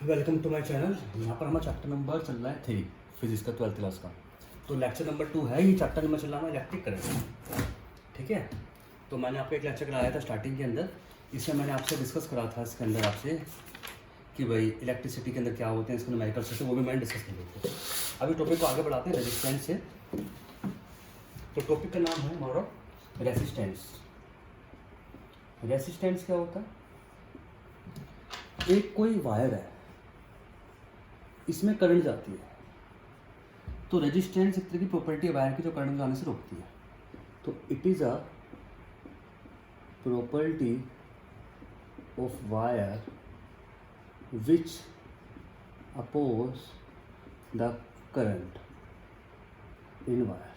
Welcome to my channel. यहाँ पर हमारा चैप्टर नंबर चल रहा है 3 फिजिक्स का 12th क्लास का। तो लेक्चर नंबर 2 है, ये चैप्टर नंबर चल रहा है इलेक्ट्रिक करंट। ठीक है, तो मैंने आपको एक लेक्चर कराया था स्टार्टिंग के अंदर। इसमें मैंने आपसे डिस्कस करा था इसके अंदर आपसे कि भाई इलेक्ट्रिसिटी के अंदर क्या होते हैं, इसके न्यूमेरिकल सिस्टम, वो भी मैंने डिस्कस कर लिया था। अभी टॉपिक को आगे बढ़ाते हैं रेजिस्टेंस से। तो टॉपिक का नाम है हमारा रेजिस्टेंस। रेजिस्टेंस क्या होता है? एक कोई वायर है, इसमें करंट जाती है, तो रेजिस्टेंस एक तरह की प्रॉपर्टी है वायर की जो करंट जाने से रोकती है। तो it is a property of wire which oppose the current in wire.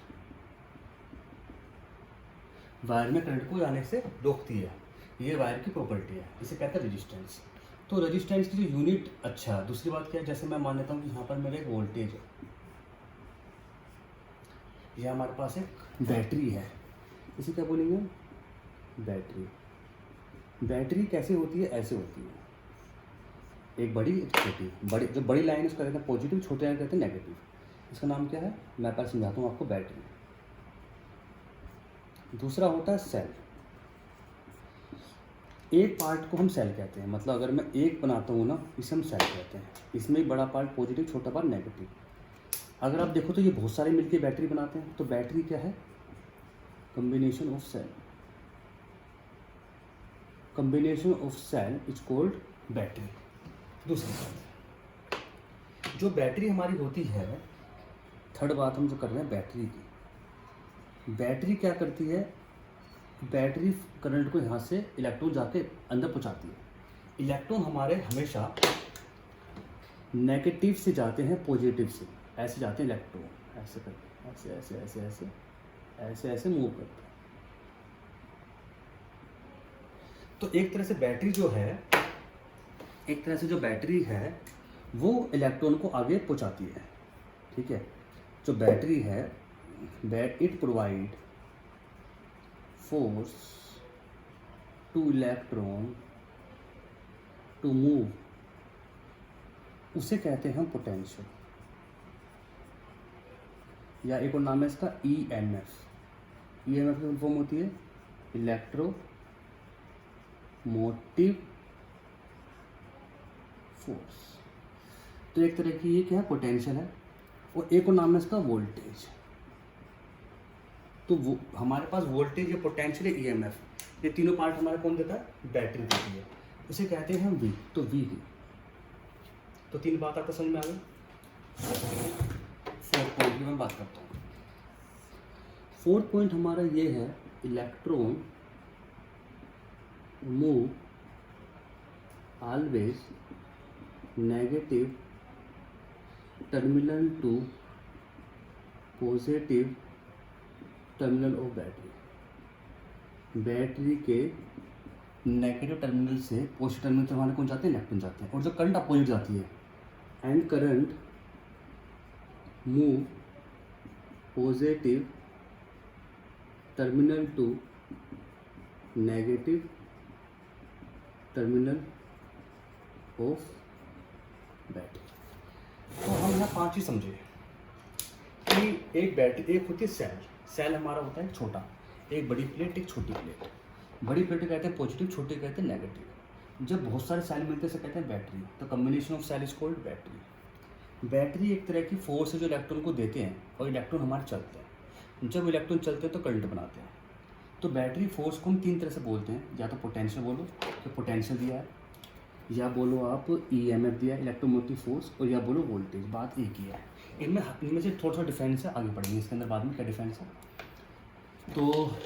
Wire में करंट को जाने से रोकती है, ये वायर की प्रॉपर्टी है, इसे कहते हैं रेजिस्टेंस। तो रेजिस्टेंस की जो यूनिट, अच्छा दूसरी बात क्या है, जैसे मैं मान लेता हूँ कि यहाँ पर मेरा एक वोल्टेज है, यह हमारे पास एक बैटरी है, इसे क्या बोलेंगे? बैटरी। बैटरी कैसे होती है? ऐसे होती है, एक बड़ी एक छोटी। बड़ी जो बड़ी लाइन उसका कहते हैं पॉजिटिव, छोटी लाइन कहते हैं नेगेटिव। इसका नाम क्या है मैं पहले समझाता हूँ आपको। बैटरी। दूसरा होता है सेल। एक पार्ट को हम सेल कहते हैं, मतलब अगर मैं एक बनाता हूँ ना, इसे हम सेल कहते हैं। इसमें एक बड़ा पार्ट पॉजिटिव, छोटा पार्ट नेगेटिव। अगर आप देखो तो ये बहुत सारे मिलके बैटरी बनाते हैं। तो बैटरी क्या है? Combination of cell. Combination of cell is called battery. दूसरी बात, जो बैटरी हमारी होती है, थर्ड बात हम जो कर रहे हैं बैटरी की। बैटरी क्या करती है? बैटरी करंट को यहाँ से इलेक्ट्रॉन जाके अंदर पहुँचाती है। इलेक्ट्रॉन हमारे हमेशा नेगेटिव से जाते हैं पॉजिटिव से, ऐसे जाते हैं इलेक्ट्रॉन, ऐसे करके ऐसे ऐसे ऐसे ऐसे ऐसे ऐसे मूव करते हैं। तो एक तरह से बैटरी जो है, एक तरह से जो बैटरी है वो इलेक्ट्रॉन को आगे पहुँचाती है। ठीक है, जो बैटरी है, it provide force to electron to move, उसे कहते हैं हम पोटेंशियल, या एक और नाम है इसका EMF। EMF की फॉर्म होती है इलेक्ट्रोमोटिव फोर्स। तो एक तरह की ये क्या है? पोटेंशियल है। और एक और नाम है इसका वोल्टेज। तो वो हमारे पास वोल्टेज, या पोटेंशियल, है EMF, ये तीनों पार्ट हमारा कौन देता है? बैटरी देती है। उसे कहते हैं हम V। तो V ही। तो तीन बात आपको समझ में आ गई। फोर्थ पॉइंट की मैं बात करता हूँ। फोर्थ पॉइंट हमारा ये है, electron move always negative terminal to positive terminal of battery. Battery के नेगेटिव टर्मिनल से पॉजिटिव टर्मिनल तक हमारे कौन जाते हैं? इलेक्ट्रॉन जाते हैं। और जो करंट अपोजिट जाती है, and current move positive terminal to negative terminal of battery. तो हम यहाँ 5 ही समझे कि एक बैटरी, एक होती है सेल। सेल हमारा होता है छोटा, एक बड़ी प्लेट, एक छोटी प्लेट। बड़ी प्लेट कहते हैं पॉजिटिव, छोटी कहते हैं नेगेटिव। जब बहुत सारे सेल मिलते हैं कहते हैं बैटरी। तो combination of cell is called battery. Battery एक तरह की फोर्स है जो इलेक्ट्रॉन को देते हैं, और इलेक्ट्रॉन हमारे चलते हैं। जब इलेक्ट्रॉन चलते हैं तो करंट बनाते हैं। तो बैटरी फोर्स को हम 3 तरह से बोलते हैं, या तो पोटेंशियल बोलो, तो पोटेंशियल दिया है, या बोलो आप EMF दिया है, इलेक्ट्रोमोटिव फोर्स, और या बोलो वोल्टेज। बात एक ही है। इनमें से थोड़ा सा डिफरेंस है, आगे पढ़ेंगे इसके अंदर बाद में क्या डिफरेंस है। तो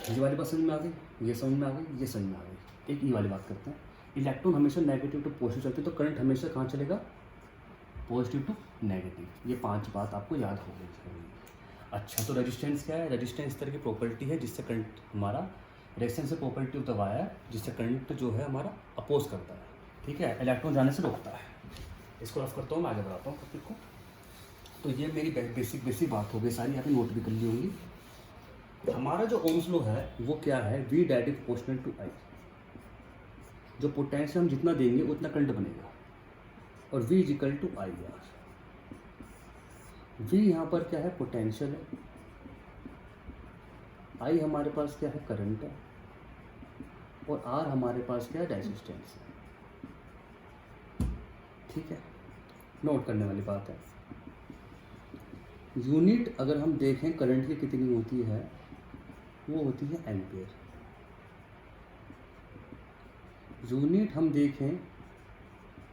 ये वाली बात समझ में आ गई, ये समझ में आ गई, ये समझ में आ गई। एक वाली बात करते हैं। इलेक्ट्रॉन हमेशा नेगेटिव टू पॉजिटिव चलते हैं, तो करंट हमेशा कहाँ चलेगा? Positive to negative. ये 5 बात आपको याद हो गई। अच्छा, तो रेजिस्टेंस क्या है? रेजिस्टेंस इस तरह की प्रॉपर्टी है जिससे करंट हमारा, रेजिस्टेंस है प्रॉपर्टी ऑफ द वायर जिससे करंट जो है हमारा अपोज करता है। ठीक है, इलेक्ट्रॉन जाने से रोकता है। इसको रफ करता हूँ, मैं आगे बढ़ाता हूँ टॉपिक को। तो ये मेरी बेसिक बात हो गई सारी, यहाँ पे नोट भी कर ली होंगी। हमारा जो ओम्स लॉ है वो क्या है? V directly proportional to I। जो पोटेंशियल हम जितना देंगे उतना करंट बनेगा। और V equal to I R. V यहाँ पर क्या है, पोटेंशियल है, I हमारे पास क्या है, करंट है, और R हमारे पास क्या है, रेजिस्टेंस है। ठीक है, नोट करने वाली बात है। यूनिट अगर हम देखें करंट की कितनी होती है, वो होती है एम्पियर। यूनिट हम देखें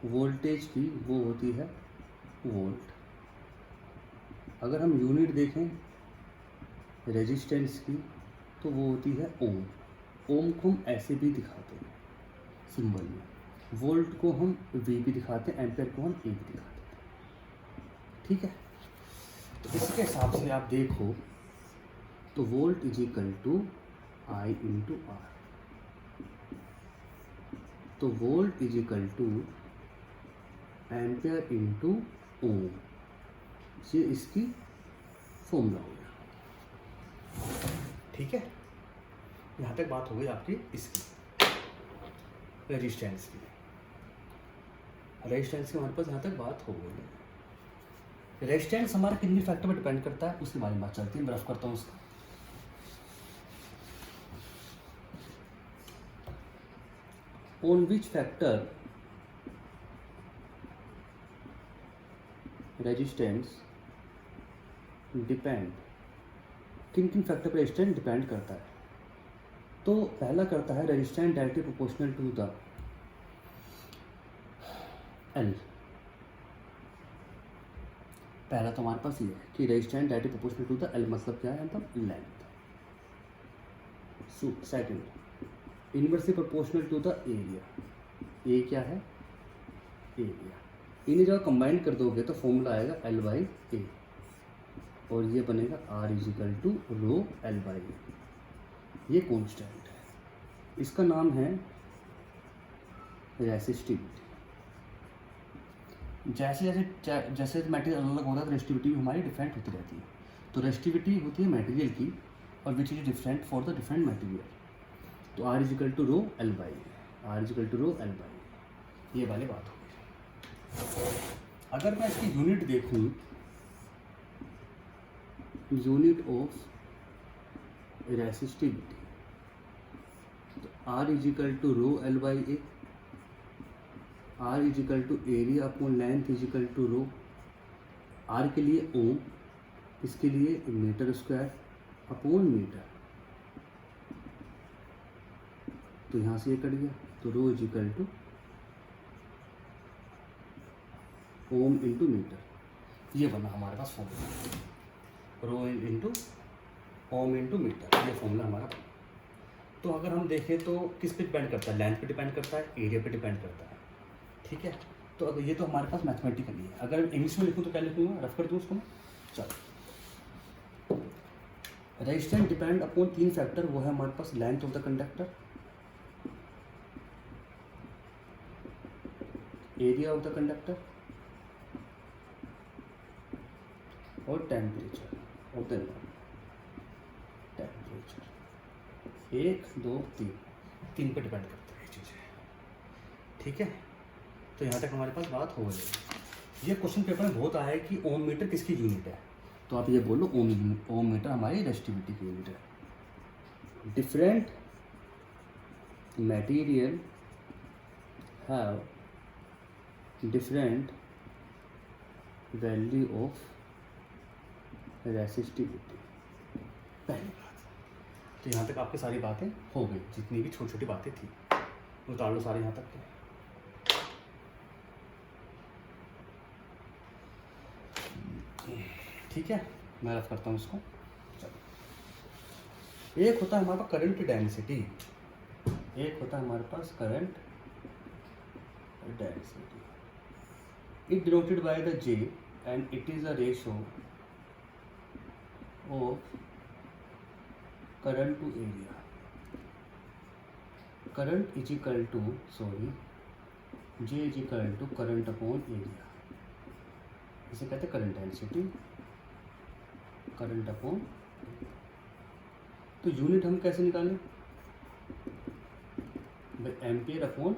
वोल्टेज की, वो होती है वोल्ट। अगर हम यूनिट देखें रेजिस्टेंस की, तो वो होती है ओम। ओम को हम ऐसे भी दिखाते हैं सिंबल में, वोल्ट को हम वी भी दिखाते हैं, एम्पियर को हम ए भी दिखाते हैं। ठीक है, तो इसके हिसाब से आप देखो तो volt is equal to I into R. तो volt is equal to ampere into ohm, ये इसकी फॉर्मूला हो गया। ठीक है, यहाँ तक बात हो गई आपकी इसकी रेजिस्टेंस की। रेजिस्टेंस की हमारे पास यहाँ तक बात हो गई। रेजिस्टेंस हमारा कितनी फैक्टर पर डिपेंड करता है, उसके बारे में बात चलती है। मैं रफ करता हूँ उसका। On which factor resistance depend, किन किन फैक्टर पर रेजिस्टेंस डिपेंड करता है। तो पहला करता है resistance directly proportional to the L. पहला तो हमारे पास ये है कि resistance directly proportional to the L, मतलब क्या है, मतलब length. Second, inversely proportional to the area. A क्या है, एरिया। इन्हें जब कंबाइन कर दोगे तो फॉर्मूला आएगा एल बाई ए, और ये बनेगा R is equal to rho L by A. ये कॉन्स्टेंट है, इसका नाम है रेसिस्टिविटी। जैसे जैसे जैसे मटेरियल अलग अलग होता है तो रेसिस्टिविटी भी हमारी डिफरेंट होती रहती है। तो रेसिस्टिविटी होती है मटेरियल की, और which is different for the different material. तो R is equal to rho L by A, R is equal to rho L by A, ये वाली बात होगी। अगर मैं इसकी यूनिट देखूँ, यूनिट ऑफ रेसिस्टिविटी, तो R is equal to rho L by A, R is equal to area upon length is equal to rho. R के लिए ओम, इसके लिए मीटर स्क्वायर अपॉन मीटर। तो यहाँ से ये कट गया, तो rho is equal to ohm into metre, ये बना हमारे पास formula, rho into ohm into metre, ये फॉर्मूला हमारा बना। तो अगर हम देखें तो किस पे डिपेंड करता है, लेंथ पे डिपेंड करता है, एरिया पे डिपेंड करता है। ठीक है, तो अगर ये तो हमारे पास मैथमेटिकली है। अगर इंग्लिश में लिखूँ तो क्या लिखूँगा, रफ कर दूँ उसको मैं। चलो, रेजिस्टेंस डिपेंड अपॉन 3 फैक्टर, वो है हमारे पास length of the conductor, area of the conductor, और टेम्परेचर ऑफ द टेम्परेचर। 1 2 3 पे डिपेंड करते हैं ये चीज़ें। ठीक है, तो यहाँ तक हमारे पास बात हो गई। ये क्वेश्चन पेपर में बहुत आया है कि ओम मीटर किसकी यूनिट है, तो आप ये बोलो ओम मीटर हमारी रेजिस्टिविटी की यूनिट है। Different material have different value of resistivity, पहली बात। तो यहाँ तक आपकी सारी बातें हो गई, जितनी भी छोटी छोटी बातें थी उतार लो सारे यहाँ तक के। ठीक है, मैं रफ करता हूँ इसको। चलो, एक होता है हमारे पास करंट की डेंसिटी, एक होता है हमारे पास current density. It denoted by the J and it is a ratio of current to area. Current is equal to J is equal to current upon area. इसे कहते हैं करंट डेंसिटी, करंट अपॉन। तो unit हम कैसे निकालें, ampere upon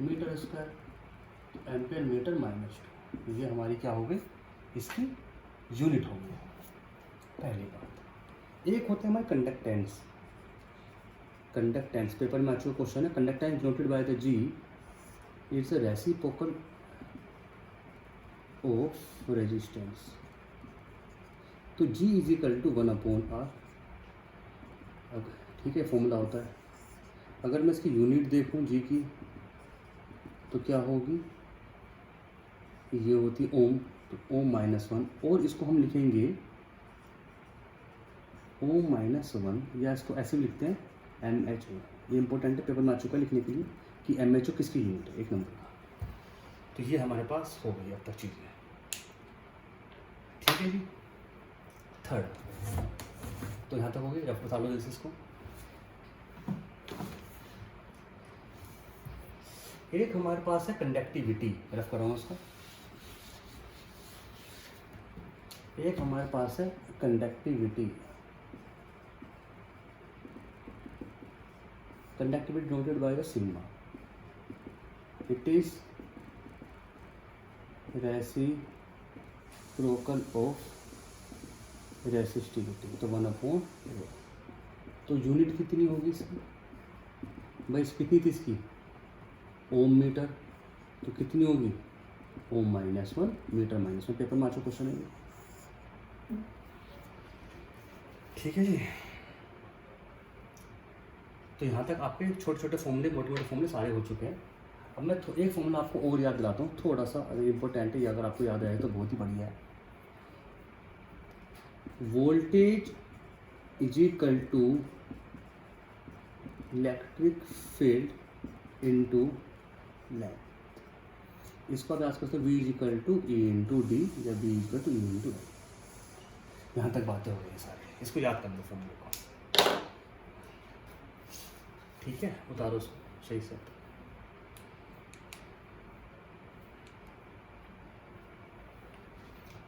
metre square. तो ampere metre -2, ये हमारी क्या हो गई, इसकी यूनिट हो गई। पहली बात। एक होते हैं हमारे कंडक्टेंस। कंडक्टेंस पेपर में आ चुका क्वेश्चन है। Conductance denoted by the G, it's a reciprocal of resistance. तो G is equal to 1/R। ठीक है, फॉर्मूला होता है। अगर मैं इसकी यूनिट देखूं G की तो क्या होगी, ये होती ओम, तो ओम -1, और इसको हम लिखेंगे ओम -1, या इसको ऐसे भी लिखते हैं MHO। ये इंपॉर्टेंट है, पेपर में आ चुका है लिखने के लिए कि MHO किसकी यूनिट है, 1 नंबर का। तो ये हमारे पास हो गई अब तक चीज़ें, ठीक है जी। थर्ड, तो यहाँ तक हो गई, रफ बता लो जैसे इसको। एक हमारे पास है कंडक्टिविटी, रफ कर रहा हूँ उसको। एक हमारे पास है conductivity. Conductivity denoted by the sigma. It is reciprocal of resistivity, तो 1/ρ। तो यूनिट कितनी होगी इसकी भाई, कितनी थी इसकी, ओम मीटर, तो कितनी होगी ओम -1 मीटर -1। पेपर में आ चुका क्वेश्चन है, ठीक है जी। तो यहाँ तक आपके छोटे छोटे फॉर्मूले, मोटे मोटे फॉर्मूले सारे हो चुके हैं। अब मैं एक फॉर्मूला आपको और याद दिलाता हूँ, थोड़ा सा इम्पोर्टेंट है, अगर आपको याद आए तो बहुत ही बढ़िया है। Voltage is equal to electric field into length. इसको आप याद करते हो, V is equal to E into D, या V is equal to E into L। यहाँ तक बातें हो गई सारी, इसको याद कर लो फॉर्मूले को, ठीक है। उतारो उसको सही से।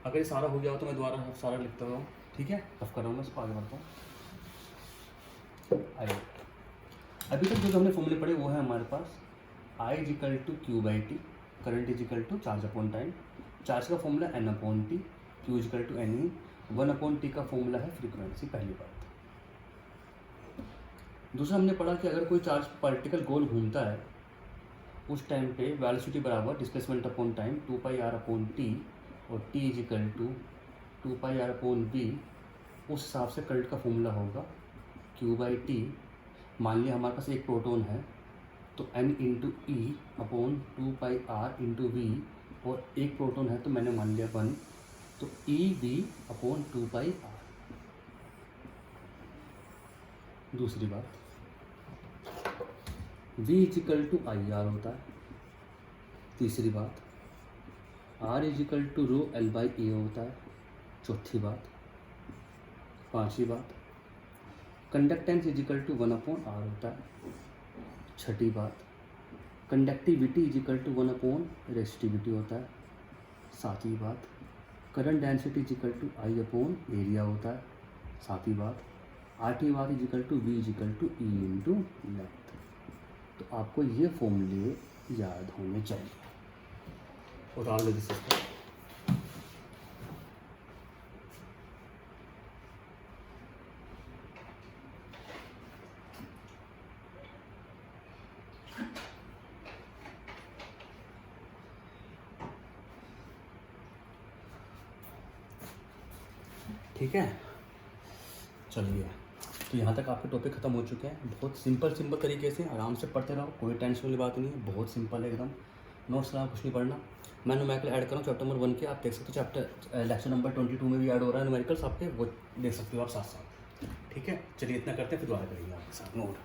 अगर ये सारा हो गया हो तो मैं दोबारा सारा लिखता हूँ, ठीक है। रफ कर रहा हूँ मैं इसको, आगे बढ़ता हूँ। आइए, अभी तक जो हमने फॉर्मूले पढ़े वो है हमारे पास I is equal to Q/T, current is equal to charge upon time. Charge का formula N/T, Q is equal to N, 1/T का फॉर्मूला है फ्रीक्वेंसी। पहली बात। दूसरा हमने पढ़ा कि अगर कोई चार्ज पार्टिकल गोल घूमता है उस टाइम पे वेलोसिटी बराबर डिस्प्लेसमेंट अपॉन टाइम 2πr/T, और T is equal to 2πr/V। उस हिसाब से करंट का फॉर्मूला होगा Q/T। मान लिया हमारे पास एक प्रोटॉन है तो N into E upon 2πr into V, और एक प्रोटॉन है तो मैंने मान लिया 1, तो EV अपॉन 2πr। दूसरी बात, V is equal to IR होता है। तीसरी बात, R is equal to ρL/A होता है। चौथी बात। पांचवी बात, conductance is equal to 1/R होता है। छठी बात, conductivity is equal to resistivity होता है। सातवीं बात, current density is equal to area होता है। सातवीं बात। आठवीं बात is equal to V is equal to E into length. तो आपको ये फॉर्मूले याद होने चाहिए। उतार लो जिससे, ठीक है। चलिए, तो यहाँ तक आपके टॉपिक ख़त्म हो चुके हैं। बहुत सिंपल तरीके से आराम से पढ़ते रहो, कोई टेंशन वाली बात नहीं है, बहुत सिंपल है एकदम। नोट्स का कुछ नहीं पढ़ना। मैं न्यूमेरिकल ऐड करूँ चैप्टर नंबर 1 के, आप देख सकते हो। चैप्टर लेक्चर नंबर 22 में भी ऐड हो रहा है न्यूमेरिकल्स आपके, वो देख सकते हो आप साथ साथ, ठीक है। चलिए इतना करते हैं, फिर दोबारा करेंगे आपके साथ नोट।